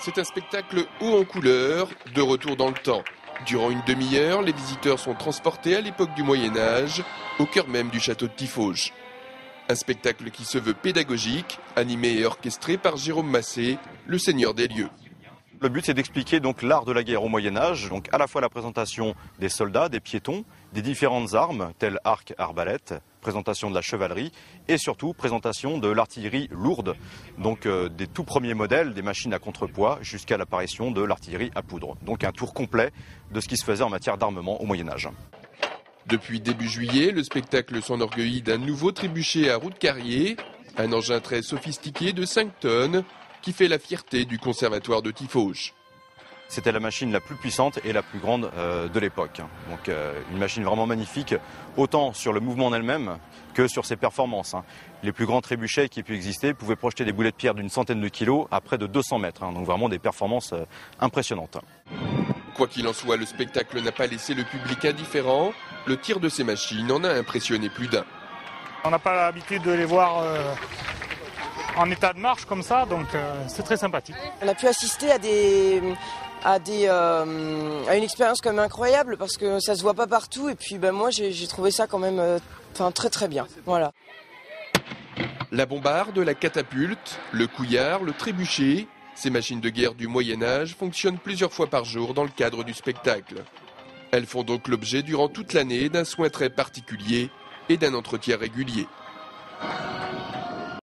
C'est un spectacle haut en couleurs, de retour dans le temps. Durant une demi-heure, les visiteurs sont transportés à l'époque du Moyen-Âge, au cœur même du château de Tiffauges. Un spectacle qui se veut pédagogique, animé et orchestré par Jérôme Massé, le seigneur des lieux. Le but, c'est d'expliquer donc l'art de la guerre au Moyen-Âge, donc à la fois la présentation des soldats, des piétons, des différentes armes, telles arcs, arbalètes, présentation de la chevalerie et surtout présentation de l'artillerie lourde, donc des tout premiers modèles, des machines à contrepoids, jusqu'à l'apparition de l'artillerie à poudre. Donc un tour complet de ce qui se faisait en matière d'armement au Moyen-Âge. Depuis début juillet, le spectacle s'enorgueillit d'un nouveau trébuchet à roue de carrier, un engin très sophistiqué de 5 tonnes qui fait la fierté du conservatoire de Tiffauges. C'était la machine la plus puissante et la plus grande de l'époque. Donc une machine vraiment magnifique, autant sur le mouvement en elle-même que sur ses performances. Les plus grands trébuchets qui aient pu exister pouvaient projeter des boulets de pierre d'une centaine de kilos à près de 200 mètres. Donc vraiment des performances impressionnantes. Quoi qu'il en soit, le spectacle n'a pas laissé le public indifférent. Le tir de ces machines en a impressionné plus d'un. On n'a pas l'habitude de les voir en état de marche comme ça, donc c'est très sympathique. On a pu assister à une expérience quand même incroyable parce que ça se voit pas partout et puis moi j'ai trouvé ça quand même très très bien. Voilà. La bombarde, la catapulte, le couillard, le trébuchet, ces machines de guerre du Moyen-Âge fonctionnent plusieurs fois par jour dans le cadre du spectacle. Elles font donc l'objet durant toute l'année d'un soin très particulier et d'un entretien régulier.